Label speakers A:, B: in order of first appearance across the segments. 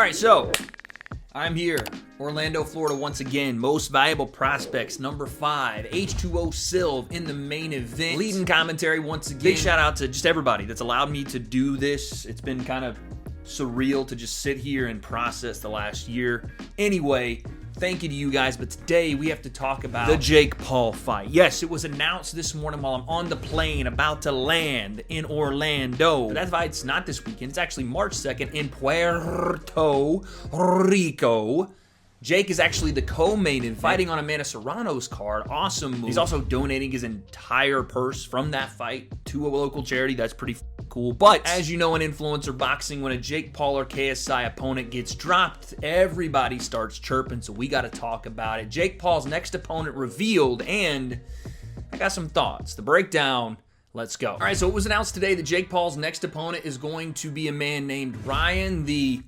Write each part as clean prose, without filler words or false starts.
A: right, so I'm here, Orlando, Florida, once again. Most valuable prospects, number 5, H2O Silv in the main event. Leading commentary once again. Big shout out to just everybody that's allowed me to do this. It's been kind of surreal to just sit here and process the last year. Anyway, thank you to you guys, but today we have to talk about the Jake Paul fight. Yes, it was announced this morning while I'm on the plane about to land in Orlando. But that fight's not this weekend. It's actually March 2nd in Puerto Rico. Jake is actually the co-main event, fighting on Amanda Serrano's card. Awesome move. He's also donating his entire purse from that fight to a local charity. That's pretty cool. But as you know in influencer boxing, when a Jake Paul or KSI opponent gets dropped, everybody starts chirping, so we got to talk about it. Jake Paul's next opponent revealed, and I got some thoughts. The breakdown, let's go. All right, so it was announced today that Jake Paul's next opponent is going to be a man named Ryan the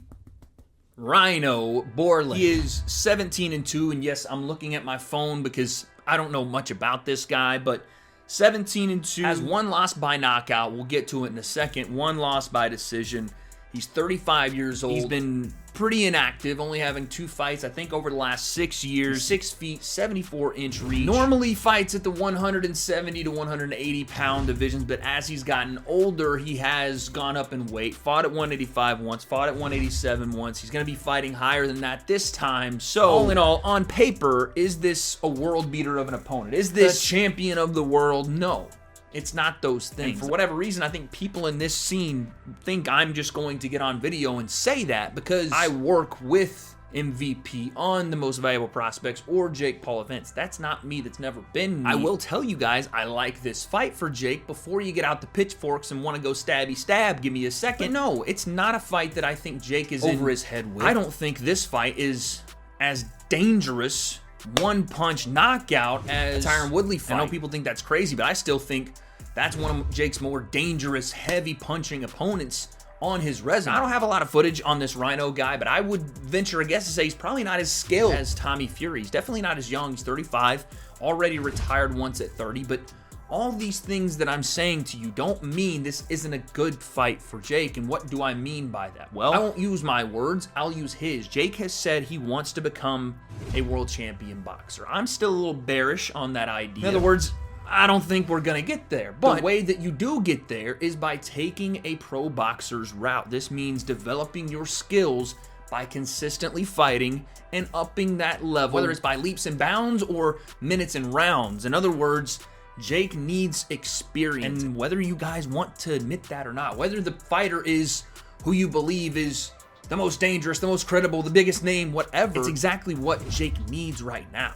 A: Rhino Borland. He is 17-2, and yes, I'm looking at my phone because I don't know much about this guy, but 17-2, has one loss by knockout. We'll get to it in a second. One loss by decision. He's 35 years old. He's been pretty inactive, only having 2 fights, I think, over the last 6 years. 6 feet, 74-inch reach. Normally fights at the 170 to 180 pound divisions, but as he's gotten older, he has gone up in weight. Fought at 185 once, fought at 187 once. He's going to be fighting higher than that this time. So, all in all, on paper, is this a world beater of an opponent? Is this the champion of the world? No. It's not those things. And for whatever reason, I think people in this scene think I'm just going to get on video and say that because I work with MVP on the Most Valuable Prospects or Jake Paul events. That's not me. That's never been me. I will tell you guys, I like this fight for Jake. Before you get out the pitchforks and want to go stabby stab, give me a second. But no, it's not a fight that I think Jake is over his head with. I don't think this fight is as dangerous one-punch knockout as Tyron Woodley fight. I know people think that's crazy, but I still think that's one of Jake's more dangerous, heavy-punching opponents on his resume. I don't have a lot of footage on this Rhino guy, but I would venture a guess to say he's probably not as skilled as Tommy Fury. He's definitely not as young. He's 35, already retired once at 30, but all these things that I'm saying to you don't mean this isn't a good fight for Jake. And what do I mean by that? Well, I won't use my words. I'll use his. Jake has said he wants to become a world champion boxer. I'm still a little bearish on that idea. In other words, I don't think we're going to get there. But the way that you do get there is by taking a pro boxer's route. This means developing your skills by consistently fighting and upping that level, whether it's by leaps and bounds or minutes and rounds. In other words, Jake needs experience, and whether you guys want to admit that or not, whether the fighter is who you believe is the most dangerous, the most credible, the biggest name, whatever, it's exactly what Jake needs right now.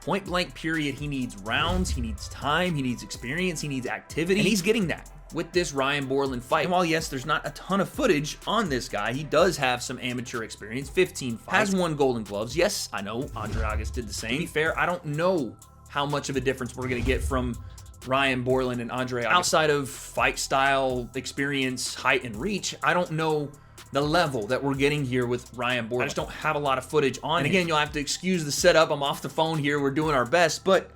A: Point blank period, he needs rounds, he needs time, he needs experience, he needs activity, and he's getting that with this Ryan Borland fight. And while, yes, there's not a ton of footage on this guy, he does have some amateur experience, 15 fights, has won Golden Gloves. Yes, I know, Andre August did the same. To be fair, I don't know how much of a difference we're going to get from Ryan Borland and Andre August. Outside of fight style, experience, height, and reach, I don't know the level that we're getting here with Ryan Borland. I just don't have a lot of footage on him. And again, you'll have to excuse the setup. I'm off the phone here. We're doing our best. But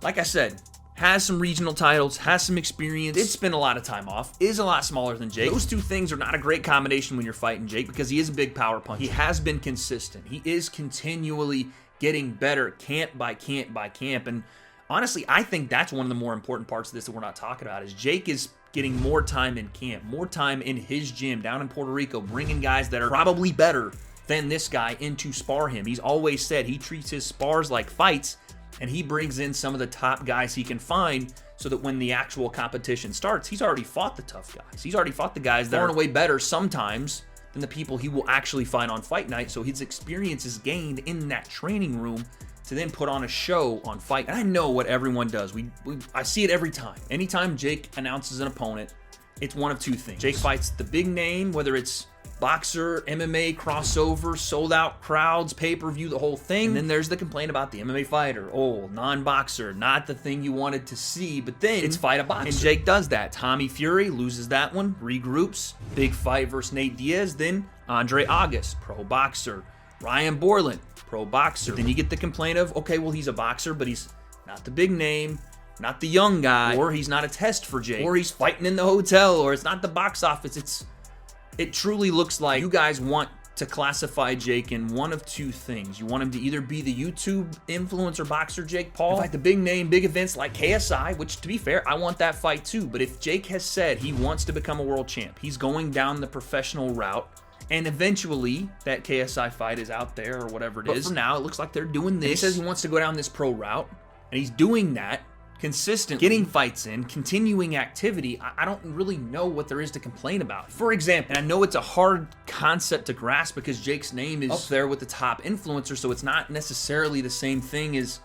A: like I said, has some regional titles, has some experience, did spend a lot of time off, is a lot smaller than Jake. Those two things are not a great combination when you're fighting Jake because he is a big power puncher. He has been consistent. He is continually getting better camp by camp by camp. And honestly, I think that's one of the more important parts of this that we're not talking about is Jake is getting more time in camp, more time in his gym down in Puerto Rico, bringing guys that are probably better than this guy in to spar him. He's always said he treats his spars like fights, and he brings in some of the top guys he can find so that when the actual competition starts, he's already fought the tough guys. He's already fought the guys that are far and away better sometimes than the people he will actually fight on fight night, so his experience is gained in that training room to then put on a show on fight. And I know what everyone does. I see it every time. Anytime Jake announces an opponent, it's one of two things. Jake fights the big name, whether it's boxer, MMA, crossover, sold out crowds, pay-per-view, the whole thing. And then there's the complaint about the MMA fighter. Oh, non-boxer, not the thing you wanted to see, but then it's fight a boxer. And Jake does that. Tommy Fury loses that one, regroups, big fight versus Nate Diaz, then Andre August, pro boxer. Ryan Borland, pro boxer. Then you get the complaint of, okay, well, he's a boxer, but he's not the big name, not the young guy, or he's not a test for Jake, or he's fighting in the hotel, or it's not the box office. It truly looks like you guys want to classify Jake in one of two things. You want him to either be the YouTube influencer boxer Jake Paul, fight the big name, big events like KSI, which to be fair, I want that fight too. But if Jake has said he wants to become a world champ, he's going down the professional route, and eventually that KSI fight is out there or whatever it is. But for now, it looks like they're doing this. He says he wants to go down this pro route, and he's doing that consistently, getting fights in, continuing activity. I don't really know what there is to complain about. For example, and I know it's a hard concept to grasp because Jake's name is up there with the top influencers, so it's not necessarily the same thing as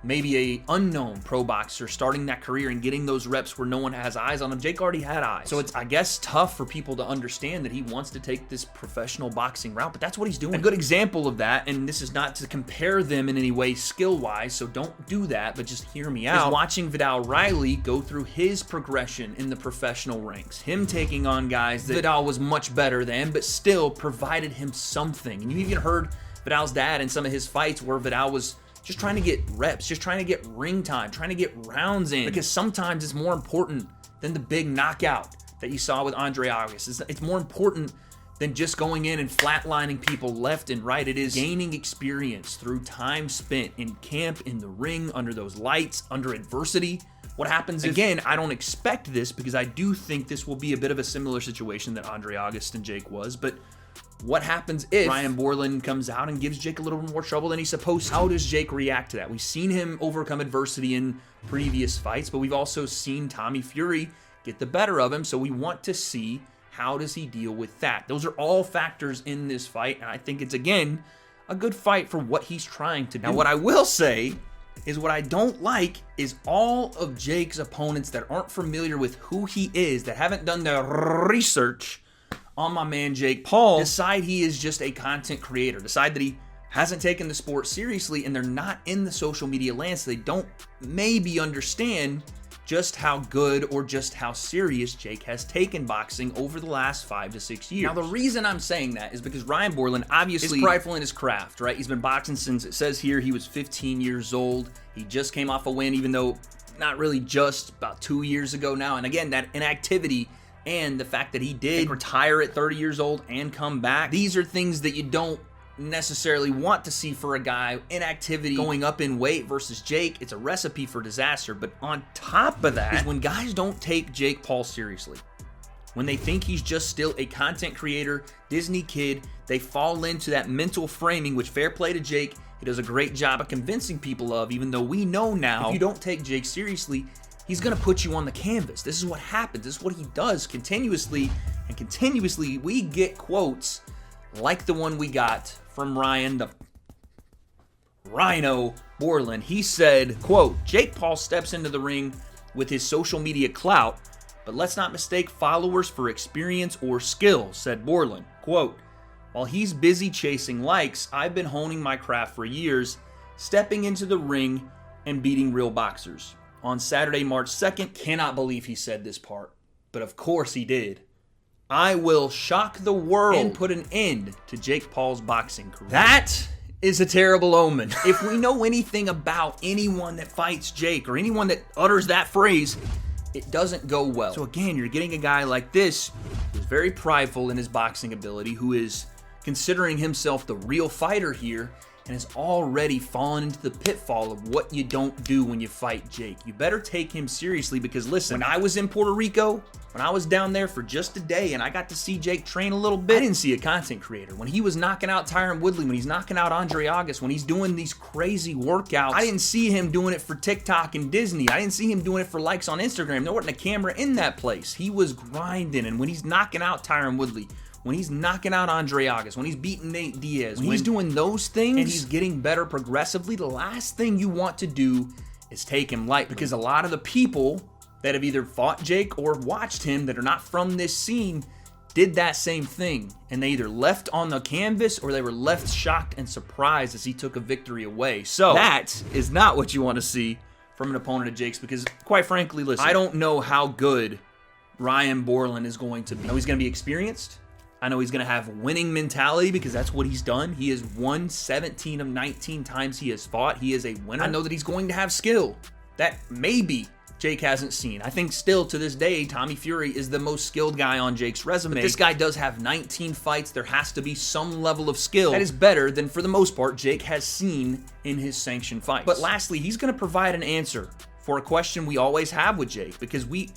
A: maybe a unknown pro boxer starting that career and getting those reps where no one has eyes on him. Jake already had eyes. So it's, I guess, tough for people to understand that he wants to take this professional boxing route, but that's what he's doing. A good example of that, and this is not to compare them in any way skill-wise, so don't do that, but just hear me out, is watching Vidal Riley go through his progression in the professional ranks. Him taking on guys that Vidal was much better than, but still provided him something. And you even heard Vidal's dad in some of his fights where Vidal was just trying to get reps, just trying to get ring time, trying to get rounds in, because sometimes it's more important than the big knockout that you saw with Andre August. It's more important than just going in and flatlining people left and right. It is gaining experience through time spent in camp, in the ring, under those lights, under adversity. What happens again, I don't expect this because I do think this will be a bit of a similar situation that Andre August and Jake was, but what happens if Ryan Borland comes out and gives Jake a little more trouble than he's supposed to? How does Jake react to that? We've seen him overcome adversity in previous fights, but we've also seen Tommy Fury get the better of him, so we want to see how does he deal with that. Those are all factors in this fight, and I think it's, again, a good fight for what he's trying to do. Now, what I will say is what I don't like is all of Jake's opponents that aren't familiar with who he is, that haven't done their research on my man Jake Paul, decide he is just a content creator, decide that he hasn't taken the sport seriously, and they're not in the social media land, so they don't maybe understand just how good or just how serious Jake has taken boxing over the last 5 to 6 years. Now, the reason I'm saying that is because Ryan Borland obviously is prideful in his craft, right? He's been boxing since, it says here, he was 15 years old. He just came off a win, even though not really just, about 2 years ago now. And again, that inactivity and the fact that he did retire at 30 years old and come back, these are things that you don't necessarily want to see for a guy. Inactivity, going up in weight versus Jake, it's a recipe for disaster. But on top of that is when guys don't take Jake Paul seriously. When they think he's just still a content creator, Disney kid, they fall into that mental framing, which fair play to Jake, he does a great job of convincing people of, even though we know now, if you don't take Jake seriously, he's going to put you on the canvas. This is what happens. This is what he does continuously. And continuously, we get quotes like the one we got from Ryan, the Rhino Borland. He said, quote, "Jake Paul steps into the ring with his social media clout, but let's not mistake followers for experience or skill," said Borland. Quote, "While he's busy chasing likes, I've been honing my craft for years, stepping into the ring and beating real boxers." On Saturday, March 2nd, cannot believe he said this part, but of course he did. "I will shock the world and put an end to Jake Paul's boxing career." That is a terrible omen. If we know anything about anyone that fights Jake or anyone that utters that phrase, it doesn't go well. So again, you're getting a guy like this who's very prideful in his boxing ability, who is considering himself the real fighter here, and has already fallen into the pitfall of what you don't do when you fight Jake. You better take him seriously because listen, when I was in Puerto Rico, when I was down there for just a day and I got to see Jake train a little bit, I didn't see a content creator. When he was knocking out Tyron Woodley, when he's knocking out Andre August, when he's doing these crazy workouts, I didn't see him doing it for TikTok and Disney. I didn't see him doing it for likes on Instagram. There wasn't a camera in that place. He was grinding, and when he's knocking out Tyron Woodley, when he's knocking out Andre August, when he's beating Nate Diaz, when he's doing those things and he's getting better progressively, the last thing you want to do is take him lightly. Because a lot of the people that have either fought Jake or watched him that are not from this scene did that same thing. And they either left on the canvas or they were left shocked and surprised as he took a victory away. So that is not what you want to see from an opponent of Jake's, because quite frankly, listen, I don't know how good Ryan Borland is going to be. I know he's going to be experienced. I know he's going to have winning mentality because that's what he's done. He has won 17 of 19 times he has fought. He is a winner. I know that he's going to have skill that maybe Jake hasn't seen. I think still to this day, Tommy Fury is the most skilled guy on Jake's resume. But this guy does have 19 fights. There has to be some level of skill that is better than, for the most part, Jake has seen in his sanctioned fights. But lastly, he's going to provide an answer for a question we always have with Jake, because we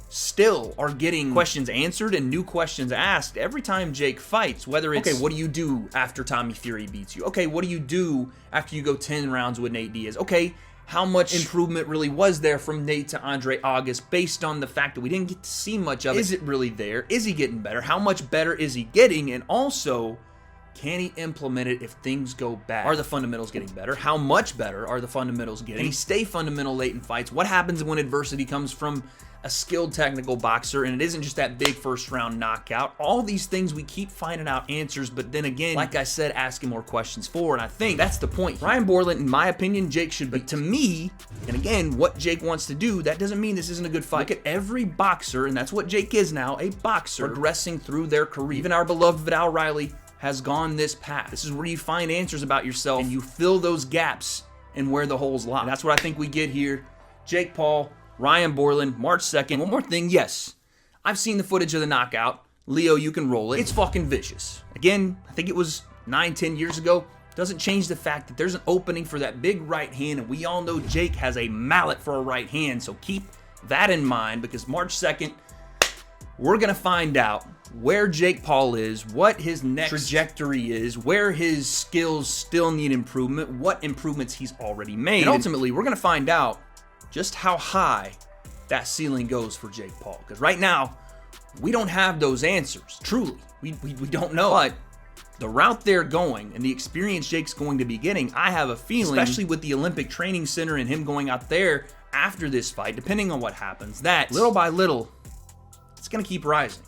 A: still are getting questions answered and new questions asked every time Jake fights, whether it's, okay, what do you do after Tommy Fury beats you? Okay, what do you do after you go 10 rounds with Nate Diaz? Okay, how much improvement really was there from Nate to Andre August based on the fact that we didn't get to see much of it? Is it really there? Is he getting better? How much better is he getting? And also, can he implement it if things go bad? Are the fundamentals getting better? How much better are the fundamentals getting? Can he stay fundamental late in fights? What happens when adversity comes from a skilled technical boxer and it isn't just that big first round knockout? All these things we keep finding out answers, but then again, like I said, asking more questions for, and I think that's the point. Ryan Borland, in my opinion, Jake should be. But to me, and again, what Jake wants to do, that doesn't mean this isn't a good fight. Look at every boxer, and that's what Jake is now, a boxer progressing through their career. Even our beloved Vidal Riley has gone this path. This is where you find answers about yourself and you fill those gaps and where the holes lie. And that's what I think we get here. Jake Paul, Ryan Borland, March 2nd. One more thing, yes, I've seen the footage of the knockout. Leo, you can roll it. It's fucking vicious. Again, I think it was 9-10 years ago. Doesn't change the fact that there's an opening for that big right hand, and we all know Jake has a mallet for a right hand, so keep that in mind, because March 2nd, we're going to find out where Jake Paul is, what his next trajectory is, where his skills still need improvement, what improvements he's already made. And ultimately, we're going to find out just how high that ceiling goes for Jake Paul. Because right now, we don't have those answers. Truly, we don't know. But the route they're going and the experience Jake's going to be getting, I have a feeling, especially with the Olympic Training Center and him going out there after this fight, depending on what happens, that little by little, it's going to keep rising.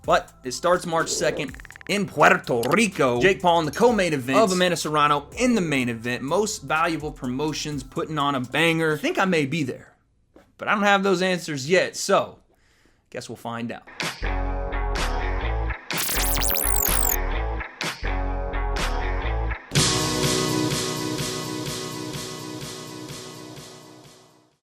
A: But it starts March 2nd in Puerto Rico. Jake Paul in the co-main event of Amanda Serrano in the main event. Most Valuable Promotions putting on a banger. I think I may be there, but I don't have those answers yet, so guess we'll find out.